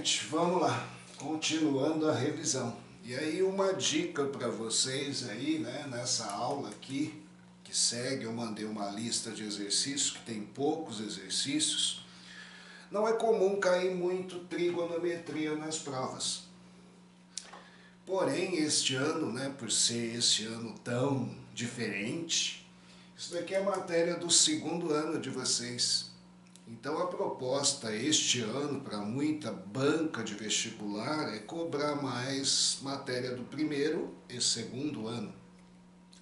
gente, vamos lá, continuando a revisão. E aí uma dica para vocês aí, né, nessa aula aqui, que segue, eu mandei uma lista de exercícios, que tem poucos exercícios. Não é comum cair muito trigonometria nas provas. Porém, este ano, né, por ser esse ano tão diferente, isso daqui é matéria do segundo ano de vocês. Então a proposta este ano para muita banca de vestibular é cobrar mais matéria do primeiro e segundo ano.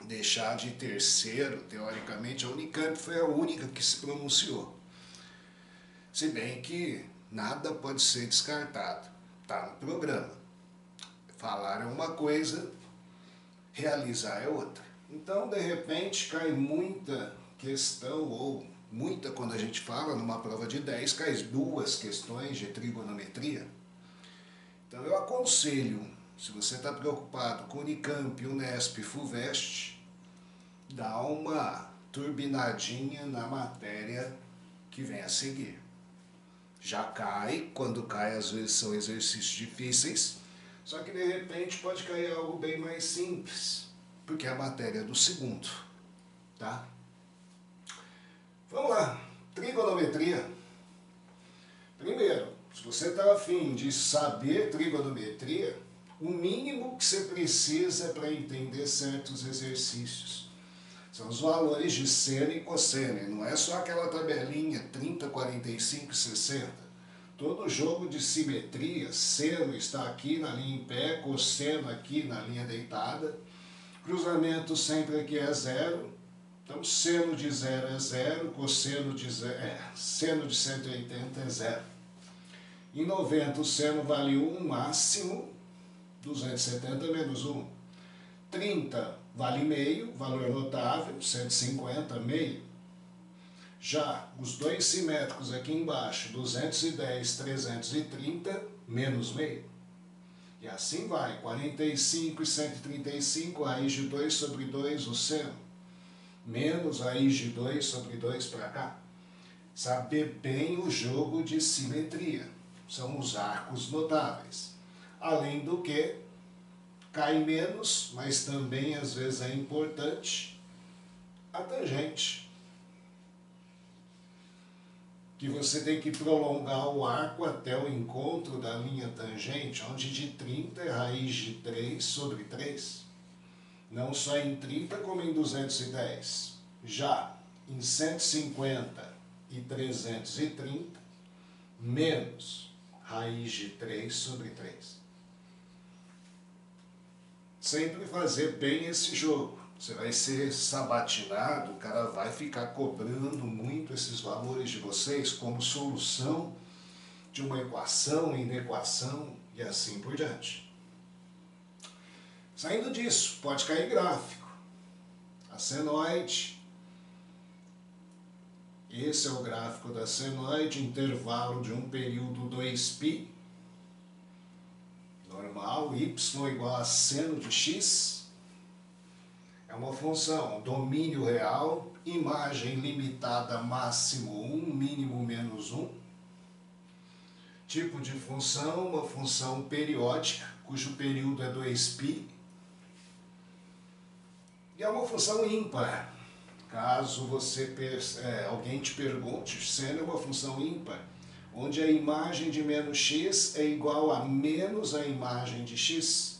Deixar de terceiro, teoricamente, a Unicamp foi a única que se pronunciou. Se bem que nada pode ser descartado, está no programa. Falar é uma coisa, realizar é outra. Então, de repente, cai muita questão, ou muita, quando a gente fala numa prova de 10, cai 2 questões de trigonometria. Então eu aconselho, se você está preocupado com Unicamp, Unesp, FUVEST, dá uma turbinadinha na matéria que vem a seguir. Já cai, quando cai às vezes são exercícios difíceis, só que de repente pode cair algo bem mais simples, porque é a matéria do segundo, tá? Vamos lá, trigonometria. Primeiro, se você está afim de saber trigonometria, o mínimo que você precisa é para entender certos exercícios. São os valores de seno e cosseno, não é só aquela tabelinha 30, 45 e 60. Todo jogo de simetria, seno está aqui na linha em pé, cosseno aqui na linha deitada, cruzamento sempre aqui é zero. Então, seno de 0 é 0, cosseno de seno de 180 é 0. Em 90, o seno vale 1 máximo, 270 menos 1. 30 vale meio, valor notável, 150, meio. Já os dois simétricos aqui embaixo, 210, 330, menos meio. E assim vai, 45 e 135, raiz de 2 sobre 2, o seno. Menos raiz de 2 sobre 2 para cá. Saber bem o jogo de simetria. São os arcos notáveis. Além do que, cai menos, mas também às vezes é importante, a tangente. Que você tem que prolongar o arco até o encontro da linha tangente, onde de 30 é raiz de 3 sobre 3. Não só em 30, como em 210. Já em 150 e 330, menos raiz de 3 sobre 3. Sempre fazer bem esse jogo. Você vai ser sabatinado, o cara vai ficar cobrando muito esses valores de vocês como solução de uma equação, inequação e assim por diante. Saindo disso, pode cair gráfico. A senoide. Esse é o gráfico da senoide, intervalo de um período 2π. Normal, y igual a seno de x. É uma função, domínio real, imagem limitada máximo 1, mínimo menos 1. Tipo de função, uma função periódica, cujo período é 2π. E é uma função ímpar. Caso alguém te pergunte, seno é uma função ímpar, onde a imagem de menos x é igual a menos a imagem de x.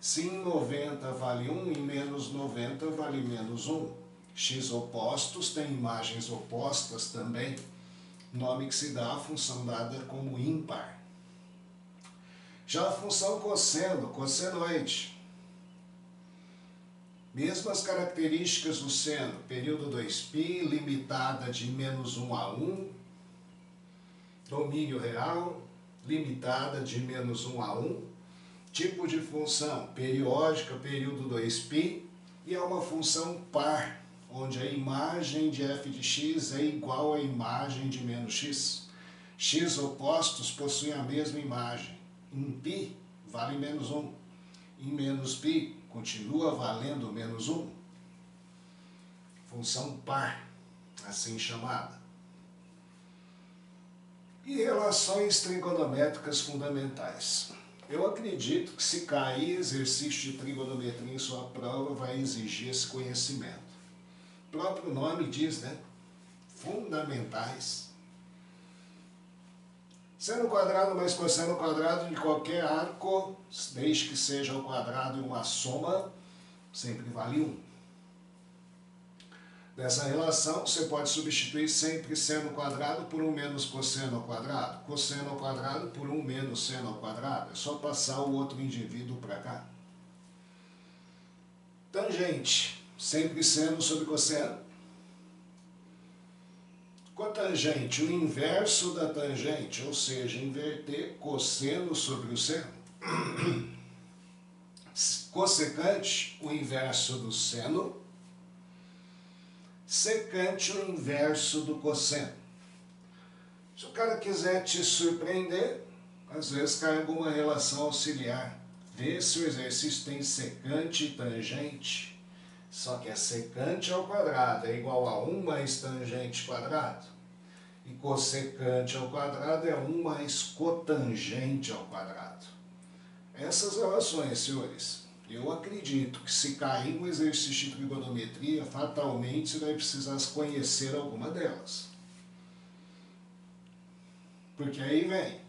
Se em 90 vale 1, em menos 90 vale menos 1. X opostos têm imagens opostas também, nome que se dá à função dada como ímpar. Já a função cosseno, cossenoide. Mesmas características do seno, período 2π, limitada de menos 1 a 1, domínio real, limitada de menos 1 a 1, tipo de função, periódica, período 2π, e é uma função par, onde a imagem de f de x é igual à imagem de menos x. X opostos possuem a mesma imagem. Em π vale menos 1. Em menos π continua valendo menos 1. Função par, assim chamada. E relações trigonométricas fundamentais. Eu acredito que se cair exercício de trigonometria em sua prova, vai exigir esse conhecimento. O próprio nome diz, né? Fundamentais. Seno quadrado mais cosseno quadrado de qualquer arco, desde que seja o quadrado e uma soma, sempre vale 1. Nessa relação, você pode substituir sempre seno quadrado por 1 menos cosseno ao quadrado, cosseno ao quadrado por 1 menos seno ao quadrado. É só passar o outro indivíduo para cá. Tangente, sempre seno sobre cosseno. Cotangente, o inverso da tangente, ou seja, inverter cosseno sobre o seno. Cossecante, o inverso do seno. Secante, o inverso do cosseno. Se o cara quiser te surpreender, às vezes cai alguma relação auxiliar. Vê se o exercício tem secante e tangente. Só que é secante ao quadrado é igual a 1 mais tangente quadrado. E cossecante ao quadrado é 1 mais cotangente ao quadrado. Essas relações, senhores, eu acredito que se cair um exercício de trigonometria, fatalmente você vai precisar conhecer alguma delas. Porque aí vem.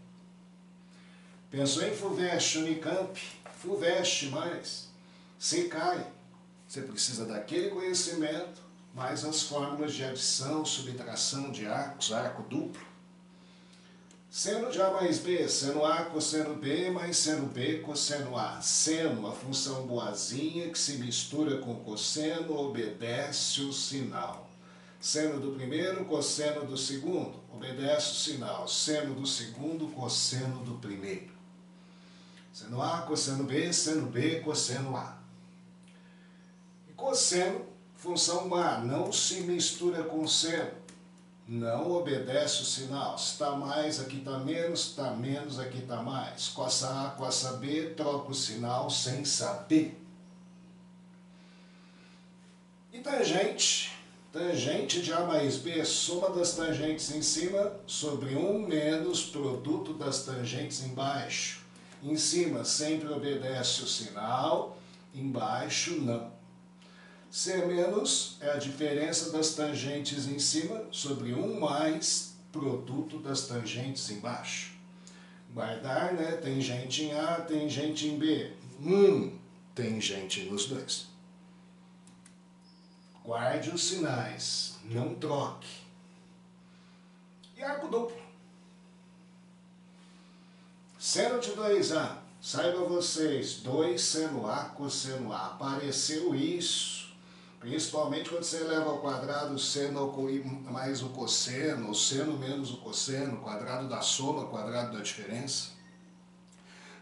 Pensou em FUVEST, Unicamp, FUVEST mais, se cai. Você precisa daquele conhecimento, mais as fórmulas de adição, subtração de arcos, arco duplo. Seno de A mais B, seno A cosseno B mais seno B cosseno A. Seno, a função boazinha que se mistura com cosseno, obedece o sinal. Seno do primeiro, cosseno do segundo, obedece o sinal. Seno do segundo, cosseno do primeiro. Seno A, cosseno B, seno B, cosseno A. E cosseno, função má, não se mistura com seno. Não obedece o sinal. Se está mais, aqui está menos, se está menos, aqui está mais. Cossa A, cossa B, troca o sinal sem saber. E tangente. Tangente de A mais B, soma das tangentes em cima sobre 1 menos produto das tangentes embaixo. Em cima sempre obedece o sinal, embaixo não. C menos é a diferença das tangentes em cima sobre 1 mais produto das tangentes embaixo. Guardar, né? Tangente em A, tangente em B. Tangente nos dois. Guarde os sinais, não troque. E arco duplo. Seno de 2A. Saiba vocês, 2 seno A, cosseno A. Apareceu isso. Principalmente quando você leva ao quadrado o seno mais o cosseno, o seno menos o cosseno, quadrado da soma, quadrado da diferença.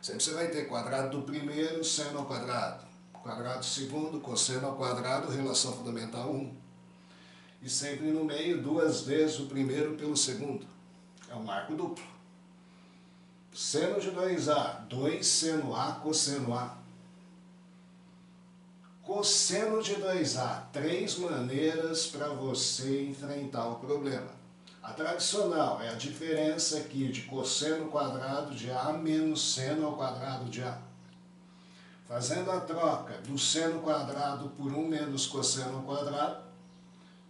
Sempre você vai ter quadrado do primeiro, seno ao quadrado. Quadrado do segundo, cosseno ao quadrado, relação fundamental 1. E sempre no meio, 2 vezes o primeiro pelo segundo. É um arco duplo. Seno de 2A, 2 seno A, cosseno A. Cosseno de 2A, 3 maneiras para você enfrentar o problema. A tradicional é a diferença aqui de cosseno quadrado de A menos seno ao quadrado de A. Fazendo a troca do seno quadrado por 1 menos cosseno ao quadrado,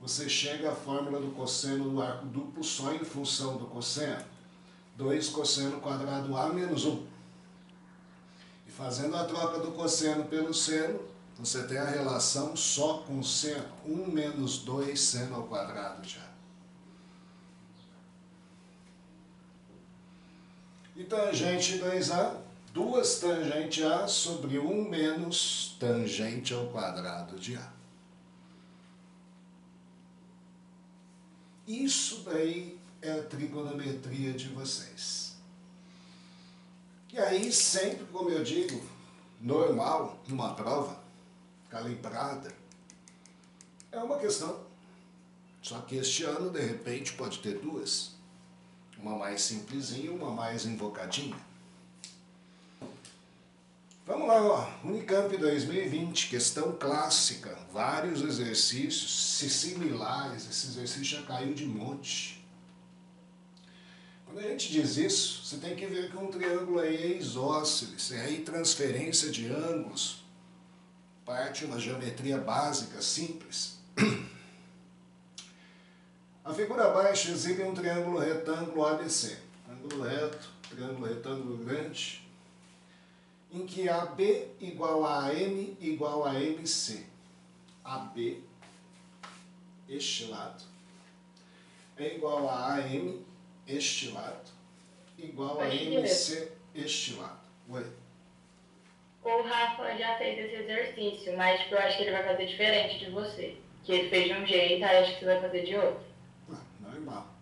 você chega à fórmula do cosseno do arco duplo só em função do cosseno. 2 cosseno quadrado A menos 1. E fazendo a troca do cosseno pelo seno, você tem a relação só com seno, 1 menos 2 seno ao quadrado de A. E tangente 2A, 2 tangente A sobre 1 menos tangente ao quadrado de A. Isso daí é a trigonometria de vocês. E aí sempre, como eu digo, normal, numa prova, calibrada, é uma questão. Só que este ano, de repente, pode ter 2. Uma mais simplesinha, uma mais invocadinha. Vamos lá, ó. Unicamp 2020, questão clássica. Vários exercícios similares. Esse exercício já caiu de monte. Quando a gente diz isso, você tem que ver que um triângulo aí é isósceles, é aí transferência de ângulos, parte uma geometria básica, simples. A figura abaixo exibe um triângulo retângulo ABC, ângulo reto, triângulo retângulo grande, em que AB igual a AM igual a MC. AB, este lado, é igual a AM, este lado, igual a MC, este lado. Oi. O Rafa já fez esse exercício, mas tipo, eu acho que ele vai fazer diferente de você. Que ele fez de um jeito, aí acho que você vai fazer de outro. Normal.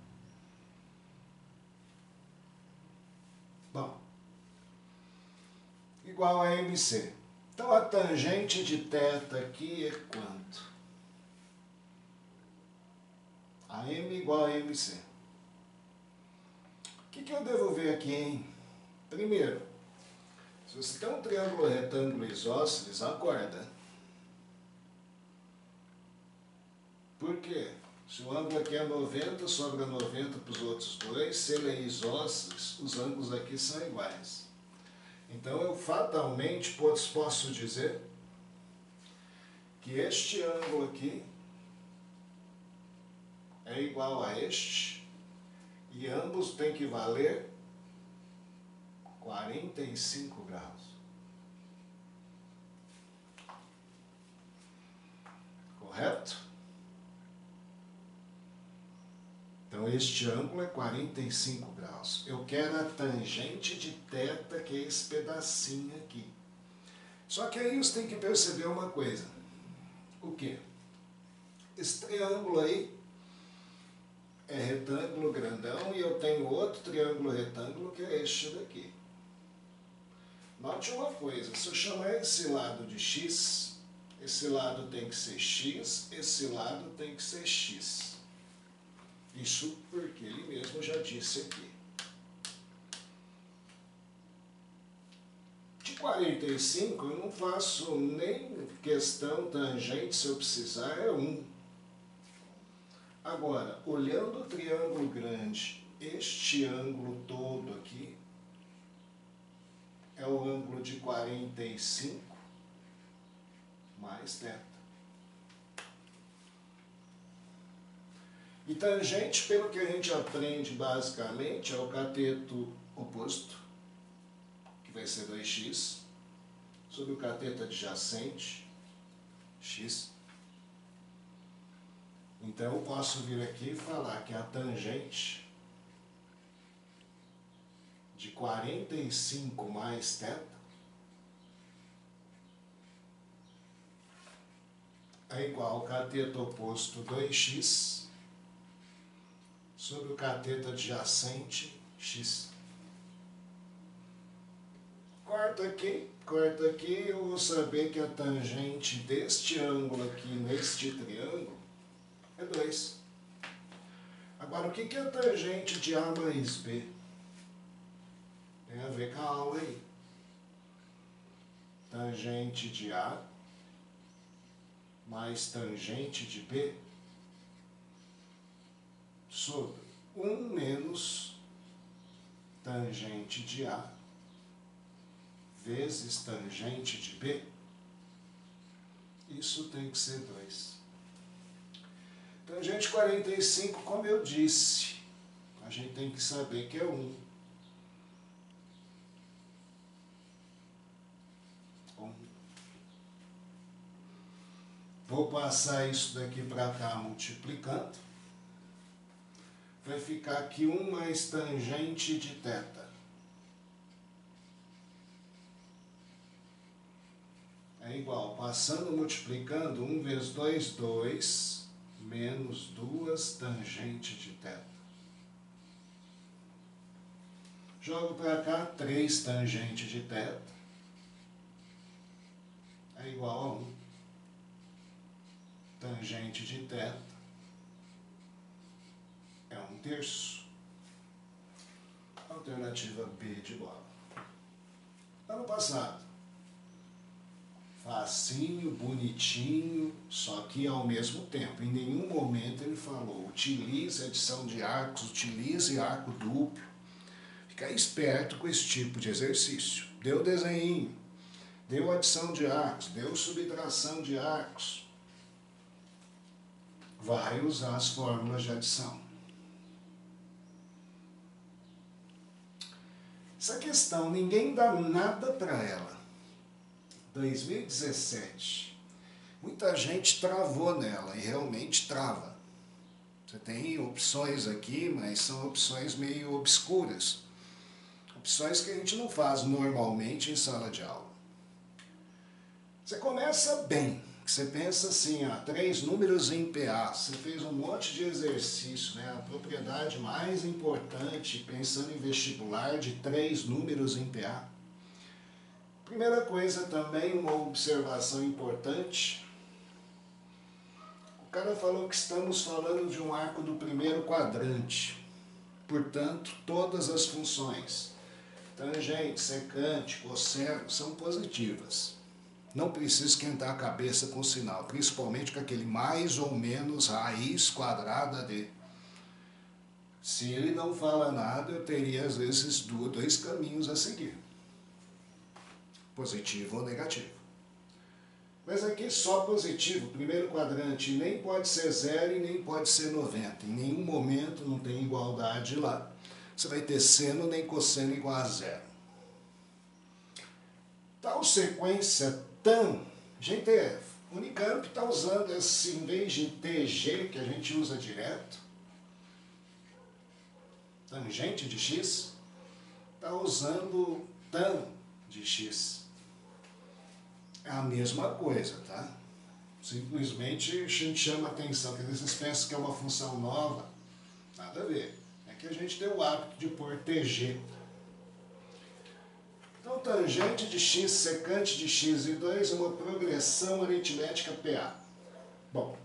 Bom, igual a MC. Então a tangente de θ aqui é quanto? AM igual a MC. O que eu devo ver aqui, hein? Primeiro, se você tem um triângulo retângulo isósceles, acorda. Por quê? Se o ângulo aqui é 90, sobra 90 para os outros dois. Se ele é isósceles, os ângulos aqui são iguais. Então eu fatalmente posso dizer que este ângulo aqui é igual a este, e ambos têm que valer 45 graus. Correto? Então este ângulo é 45 graus. Eu quero a tangente de θ, que é esse pedacinho aqui. Só que aí você tem que perceber uma coisa. O quê? Esse triângulo aí é retângulo grandão e eu tenho outro triângulo retângulo que é este daqui. Note uma coisa, se eu chamar esse lado de x, esse lado tem que ser x, esse lado tem que ser x. Isso porque ele mesmo já disse aqui. De 45 eu não faço nem questão tangente, se eu precisar é 1. Agora, olhando o triângulo grande, este ângulo todo aqui é o ângulo de 45 mais θ. E tangente, pelo que a gente aprende basicamente, é o cateto oposto, que vai ser 2x, sobre o cateto adjacente, x. Então eu posso vir aqui e falar que a tangente de 45 mais θ é igual ao cateto oposto 2x sobre o cateto adjacente x. Corta aqui, eu vou saber que a tangente deste ângulo aqui neste triângulo é 2. Agora, o que é a tangente de A mais B? Tem a ver com a aula aí. Tangente de A mais tangente de B sobre 1 menos tangente de A vezes tangente de B. Isso tem que ser 2. Tangente 45, como eu disse, a gente tem que saber que é 1. 1. Vou passar isso daqui para cá multiplicando. Vai ficar aqui 1 mais tangente de θ. É igual, passando multiplicando, 1 vezes 2, 2, menos 2 tangente de θ. Jogo para cá 3 tangente de θ. É igual a 1. Tangente de θ é 1/3. Alternativa B de bola. Ano passado. Facinho, bonitinho, só que ao mesmo tempo, em nenhum momento ele falou, utilize adição de arcos, utilize arco duplo. Ficar esperto com esse tipo de exercício. Deu desenho, deu adição de arcos, deu subtração de arcos. Vai usar as fórmulas de adição. Essa questão, ninguém dá nada para ela. 2017. Muita gente travou nela e realmente trava. Você tem opções aqui, mas são opções meio obscuras. Opções que a gente não faz normalmente em sala de aula. Você começa bem. Você pensa assim, 3 números em PA, você fez um monte de exercício, né? A propriedade mais importante, pensando em vestibular, de 3 números em PA. Primeira coisa também, uma observação importante. O cara falou que estamos falando de um arco do primeiro quadrante. Portanto, todas as funções, tangente, secante, cosseno, são positivas. Não precisa esquentar a cabeça com o sinal, principalmente com aquele mais ou menos raiz quadrada de. Se ele não fala nada, eu teria às vezes 2 caminhos a seguir. Positivo ou negativo. Mas aqui só positivo, primeiro quadrante, nem pode ser 0 e nem pode ser 90. Em nenhum momento não tem igualdade lá. Você vai ter seno nem cosseno igual a 0. Tal sequência tan, gente, Unicamp está usando esse, em vez de TG, que a gente usa direto, tangente de x, está usando tan de x. É a mesma coisa, tá? Simplesmente a gente chama atenção, que às vezes vocês pensam que é uma função nova, nada a ver. É que a gente deu o hábito de pôr TG. Então, tangente de x, secante de x e 2 é uma progressão aritmética PA. Bom,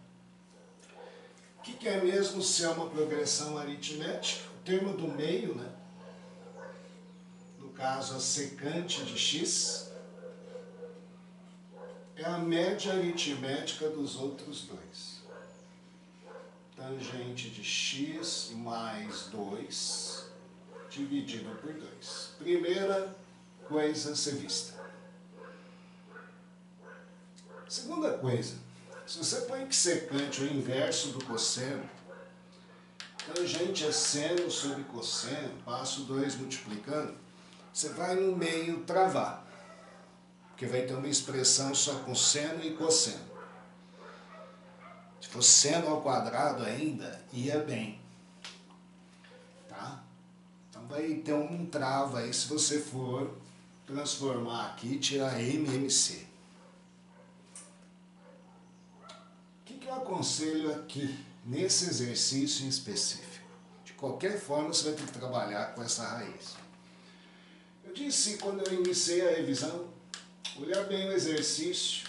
o que é mesmo se é uma progressão aritmética? O termo do meio, né? No caso, a secante de x, é a média aritmética dos outros dois. Tangente de x mais 2 dividido por 2. Primeira coisa a ser vista. Segunda coisa, se você põe que secante é o inverso do cosseno, tangente é seno sobre cosseno, passo 2 multiplicando, você vai no meio travar, porque vai ter uma expressão só com seno e cosseno. Se fosse seno ao quadrado ainda, ia bem. Tá? Então vai ter um trava aí se você for transformar aqui e tirar MMC. O que eu aconselho aqui, nesse exercício em específico? De qualquer forma, você vai ter que trabalhar com essa raiz. Eu disse quando eu iniciei a revisão, olhar bem o exercício,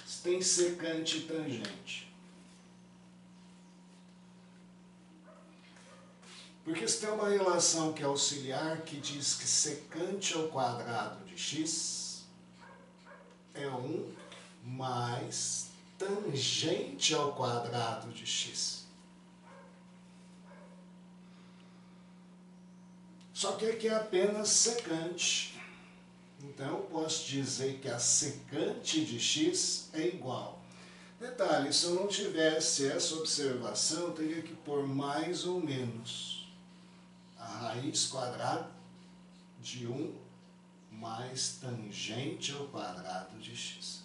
se tem secante e tangente. Porque se tem uma relação que é auxiliar, que diz que secante ao quadrado de x é 1 mais tangente ao quadrado de x. Só que aqui é apenas secante. Então eu posso dizer que a secante de x é igual. Detalhe, se eu não tivesse essa observação, eu teria que pôr mais ou menos a raiz quadrada de 1 mais tangente ao quadrado de x.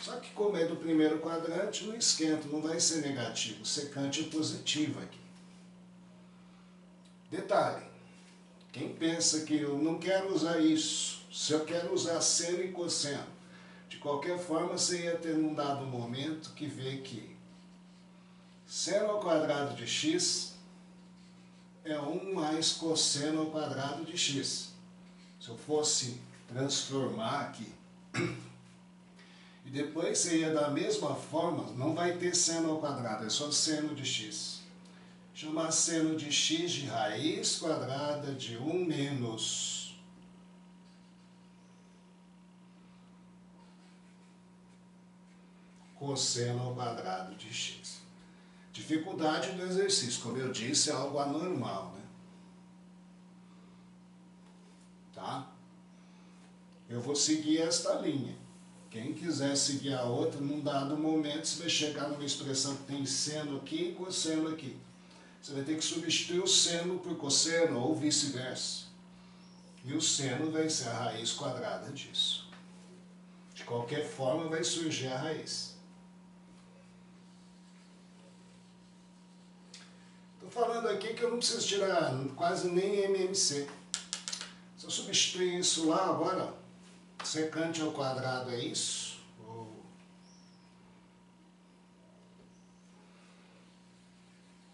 Só que como é do primeiro quadrante, não esquenta, não vai ser negativo. Secante é positivo aqui. Detalhe, quem pensa que eu não quero usar isso, se eu quero usar seno e cosseno, de qualquer forma você ia ter num dado momento que vê que seno ao quadrado de x é 1 mais cosseno ao quadrado de x. Se eu fosse transformar aqui, e depois você ia da mesma forma, não vai ter seno ao quadrado, é só seno de x. Chamar seno de x de raiz quadrada de 1 menos cosseno ao quadrado de x. Dificuldade do exercício, como eu disse, é algo anormal, né? tá? Eu vou seguir esta linha. Quem quiser seguir a outra, num dado momento, você vai chegar numa expressão que tem seno aqui e cosseno aqui. Você vai ter que substituir o seno por cosseno ou vice-versa. E o seno vai ser a raiz quadrada disso. De qualquer forma, vai surgir a raiz. Estou falando aqui que eu não preciso tirar quase nem MMC. Se eu substituir isso lá agora, secante ao quadrado é isso?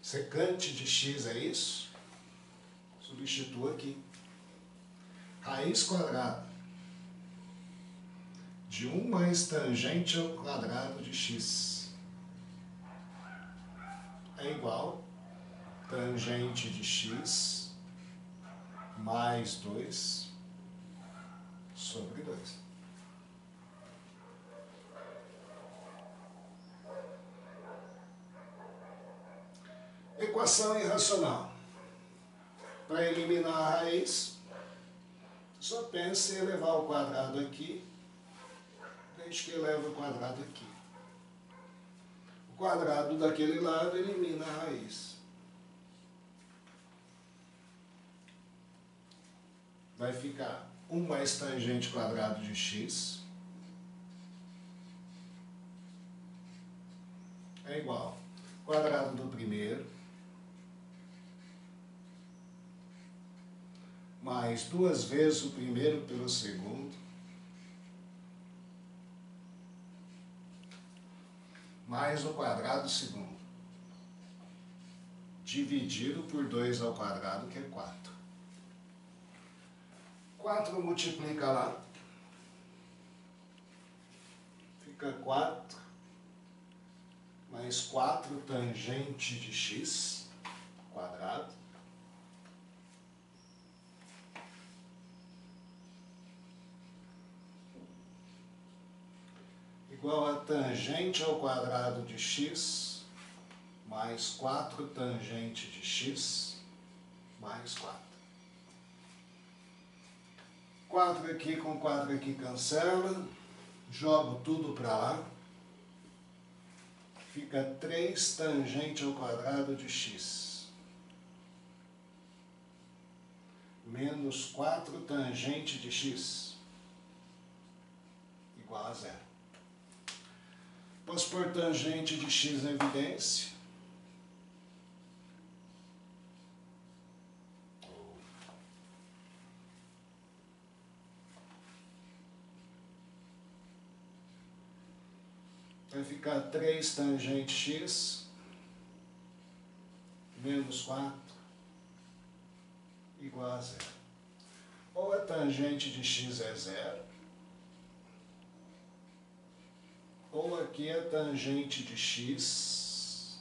Secante de x é isso? Substituo aqui. Raiz quadrada de 1 mais tangente ao quadrado de x é igual tangente de x mais 2 sobre 2. Equação irracional. Para eliminar a raiz, só pense em elevar o quadrado aqui, desde que eleva o quadrado aqui. O quadrado daquele lado elimina a raiz. Vai ficar 1 mais tangente quadrado de x é igual ao quadrado do primeiro mais 2 vezes o primeiro pelo segundo mais o quadrado do segundo dividido por 2 ao quadrado, que é 4. 4 multiplica lá, fica 4 mais 4 tangente de x quadrado igual a tangente ao quadrado de x mais 4 tangente de x mais 4. 4 aqui com 4 aqui cancela, jogo tudo para lá, fica 3 tangente ao quadrado de x menos 4 tangente de x igual a 0. Posso pôr tangente de x em evidência. Vai ficar 3 tangente x menos 4 igual a 0. Ou a tangente de x é 0, ou aqui a tangente de x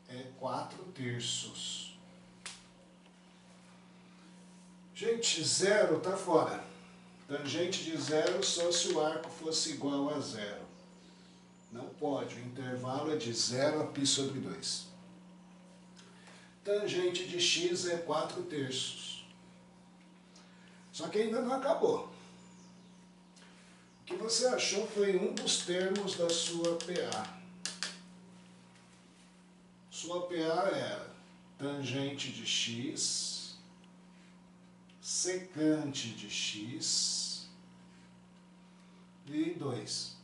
é 4 terços. Gente, 0 está fora. Tangente de 0 só se o arco fosse igual a 0. Não pode, o intervalo é de 0 a π sobre 2. Tangente de x é 4 terços. Só que ainda não acabou. O que você achou foi um dos termos da sua PA. Sua PA era tangente de x, secante de x e 2.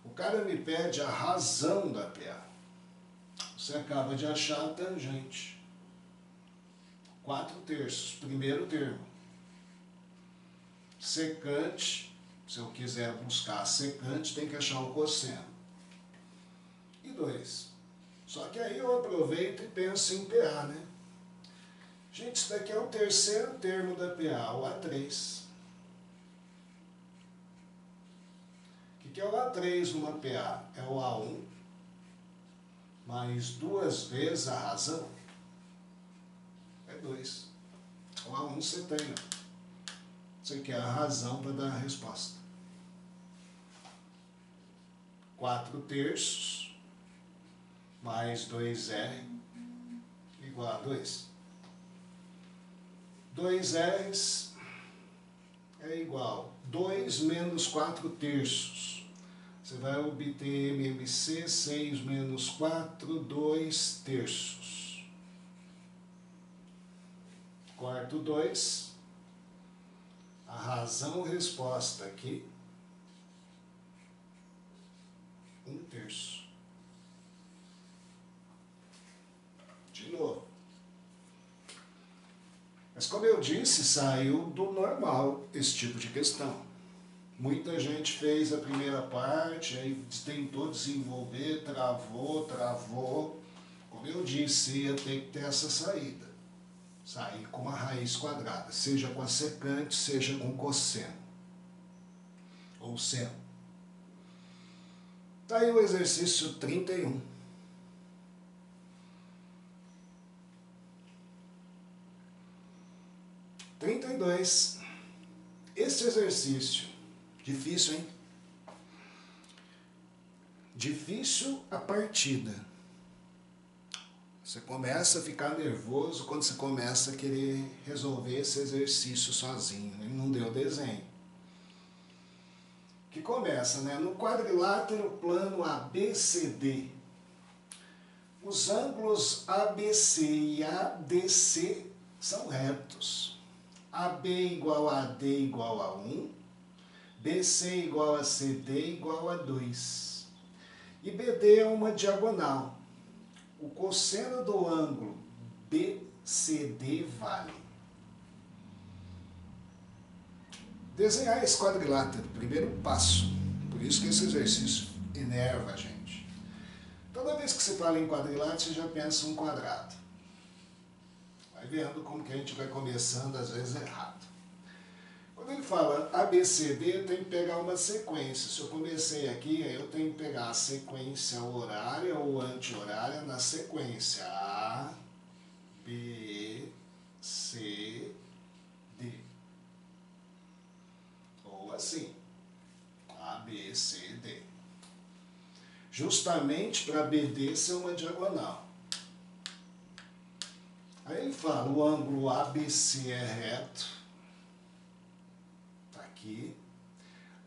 O cara me pede a razão da PA. Você acaba de achar a tangente. 4 terços, primeiro termo. Secante, se eu quiser buscar a secante, tem que achar o cosseno. E 2. Só que aí eu aproveito e penso em PA, né? Gente, isso daqui é o terceiro termo da PA, o A3. O que é o A3 numa PA? É o A1 mais 2 vezes a razão. É 2. O A1 você tem, ó. Você quer a razão para dar a resposta. 4 terços mais 2R igual a 2. 2Rs é igual 2 menos 4 terços. Você vai obter MMC 6 menos 4, 2 terços. Corto 2. A razão resposta aqui, 1 terço. De novo. Mas como eu disse, saiu do normal esse tipo de questão. Muita gente fez a primeira parte, aí tentou desenvolver, travou. Como eu disse, ia ter que ter essa saída. Sair com uma raiz quadrada, seja com a secante, seja com cosseno. Ou seno. Está aí o exercício 31. Esse exercício, difícil, hein? Difícil a partida. Você começa a ficar nervoso quando você começa a querer resolver esse exercício sozinho. Ele não deu desenho. Que começa, né? No quadrilátero plano ABCD. Os ângulos ABC e ADC são retos. AB igual a AD igual a 1. BC igual a CD igual a 2. E BD é uma diagonal. O cosseno do ângulo BCD vale. Desenhar esse quadrilátero, primeiro passo. Por isso que esse exercício enerva a gente. Toda vez que você fala em quadrilátero, você já pensa em um quadrado. Vai vendo como que a gente vai começando, às vezes, errado. Quando ele fala ABCD, eu tenho que pegar uma sequência. Se eu comecei aqui, eu tenho que pegar a sequência horária ou anti-horária na sequência. A, B, C, D. Ou assim. A, B, C, D. Justamente para BD ser uma diagonal. Aí ele fala, o ângulo ABC é reto. Aqui.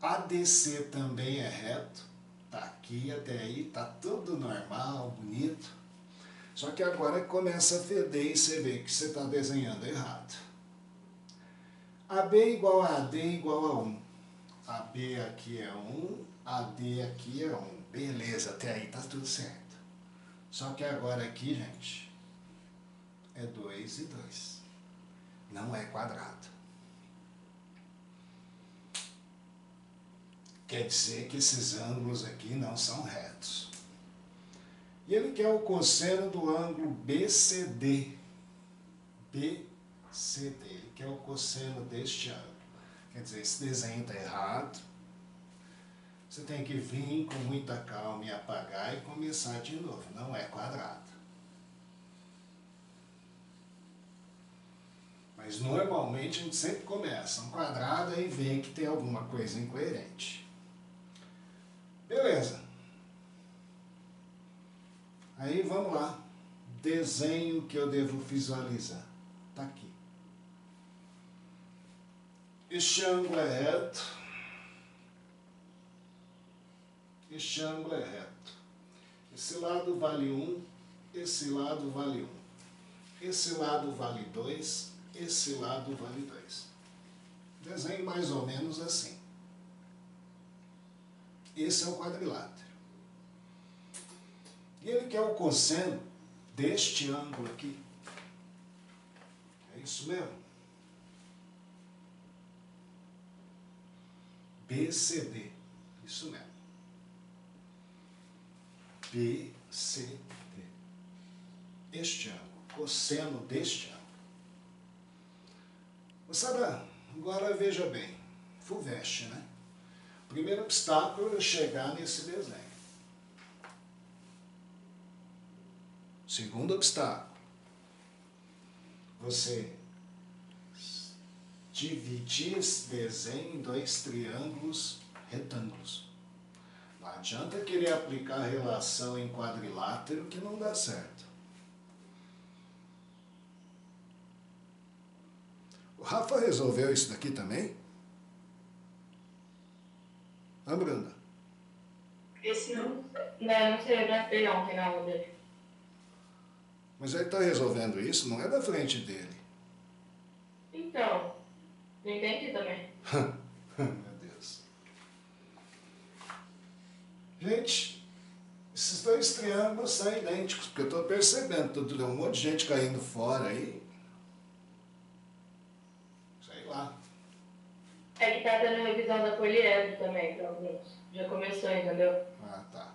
ADC também é reto, tá aqui até aí, tá tudo normal, bonito. Só que agora começa a feder e você vê que você está desenhando errado. AB igual a AD igual a 1. AB aqui é 1, AD aqui é 1. Beleza, até aí tá tudo certo. Só que agora aqui, gente, é 2 e 2. Não é quadrado. Quer dizer que esses ângulos aqui não são retos. E ele quer o cosseno do ângulo BCD. BCD. Ele quer o cosseno deste ângulo. Quer dizer, esse desenho está errado. Você tem que vir com muita calma e apagar e começar de novo. Não é quadrado. Mas normalmente a gente sempre começa um quadrado e vê que tem alguma coisa incoerente. Beleza. Aí vamos lá. Desenho que eu devo visualizar. Está aqui. Este ângulo é reto. Este ângulo é reto. Esse lado vale 1. Esse lado vale 1. Esse lado vale 2. Esse lado vale 2. Desenho mais ou menos assim. Esse é o quadrilátero. E ele quer o cosseno deste ângulo aqui. É isso mesmo? BCD. Isso mesmo. BCD. Este ângulo. Cosseno deste ângulo. Moçada, agora veja bem. FUVEST, né? O primeiro obstáculo é chegar nesse desenho. Segundo obstáculo, você dividir esse desenho em 2 triângulos retângulos. Não adianta querer aplicar relação em quadrilátero que não dá certo. Rafa resolveu isso daqui também? Ah, Branda? Esse não. Não sei, eu gravei ontem na aula dele. Mas ele está resolvendo isso, não é da frente dele. Então, não entendi também. Meu Deus. Gente, esses dois triângulos são idênticos, porque eu estou percebendo, tem um monte de gente caindo fora aí. Sei lá. É que tá dando revisão da poliedro também para alguns. Já começou, entendeu? Ah, tá.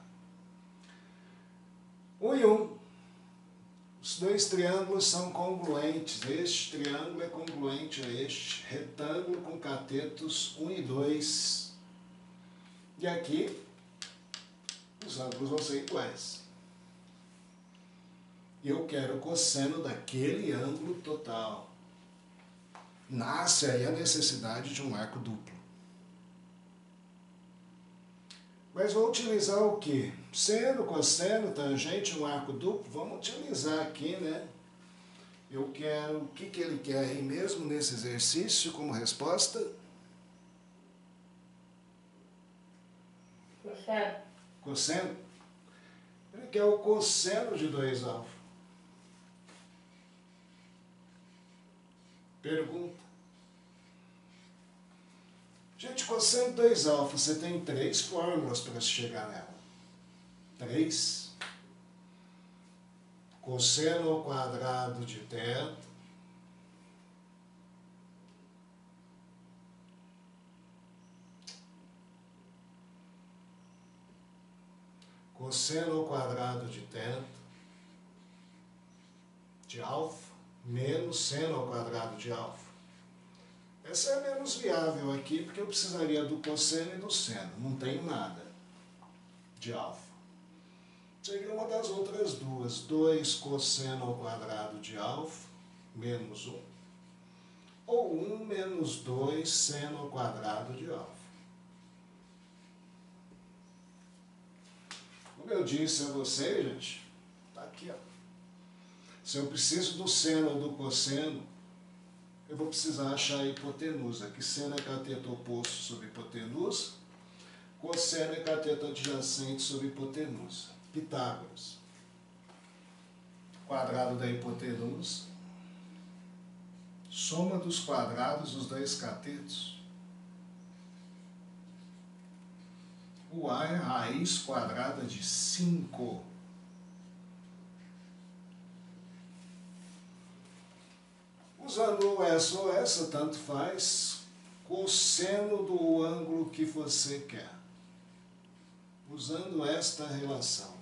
1 e 1. Os dois triângulos são congruentes. Este triângulo é congruente a este retângulo com catetos 1 e 2. E aqui, os ângulos vão ser iguais. Eu quero o cosseno daquele ângulo total. Nasce aí a necessidade de um arco duplo. Mas vou utilizar o quê? Seno, cosseno, tangente, um arco duplo. Vamos utilizar aqui, né? Eu quero... O que ele quer aí mesmo nesse exercício como resposta? Cosseno. Cosseno? Ele quer o cosseno de 2α. Pergunta. Gente, cosseno de 2α, você tem 3 fórmulas para chegar nela. 3. Cosseno ao quadrado de θ. Cosseno ao quadrado de θ. De alfa. Menos seno ao quadrado de alfa. Essa é a menos viável aqui, porque eu precisaria do cosseno e do seno. Não tenho nada de alfa. Seria uma das outras duas. 2 cosseno ao quadrado de alfa, menos 1. Ou 1 menos 2 seno ao quadrado de alfa. Como eu disse a vocês, gente, está aqui, ó. Se eu preciso do seno ou do cosseno, eu vou precisar achar a hipotenusa, que seno é cateto oposto sobre hipotenusa, cosseno é cateto adjacente sobre hipotenusa. Pitágoras. Quadrado da hipotenusa, soma dos quadrados dos dois catetos. O A é raiz quadrada de 5. Usando essa ou essa, tanto faz, cosseno do ângulo que você quer. Usando esta relação.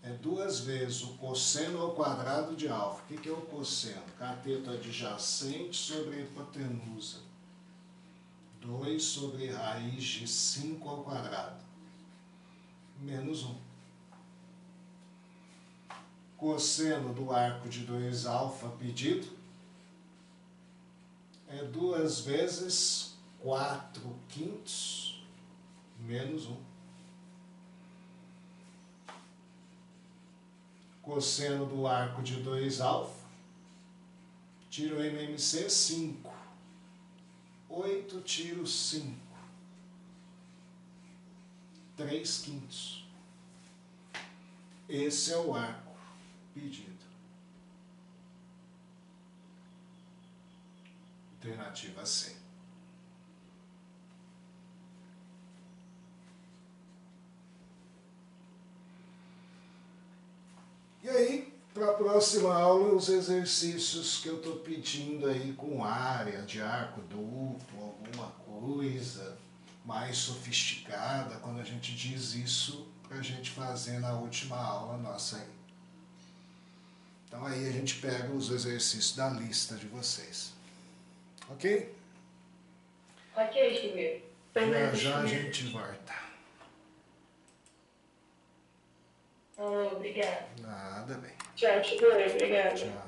É 2 vezes o cosseno ao quadrado de alfa. O que é o cosseno? Cateto adjacente sobre a hipotenusa. 2 sobre raiz de 5 ao quadrado. Menos 1. Cosseno do arco de 2α pedido é 2 vezes 4/5 menos 1. Cosseno do arco de 2α, tiro MMC 5. 8 tiro 5. 3/5. Esse é o arco pedido. Alternativa C. E aí, para a próxima aula, os exercícios que eu estou pedindo aí com área de arco duplo, alguma coisa mais sofisticada, quando a gente diz isso, para a gente fazer na última aula nossa aí. Então aí a gente pega os exercícios da lista de vocês. Ok? Ok, Chico. Já a gente volta. Oh, obrigada. Nada bem. Tchau, Chico. Obrigada. Tchau.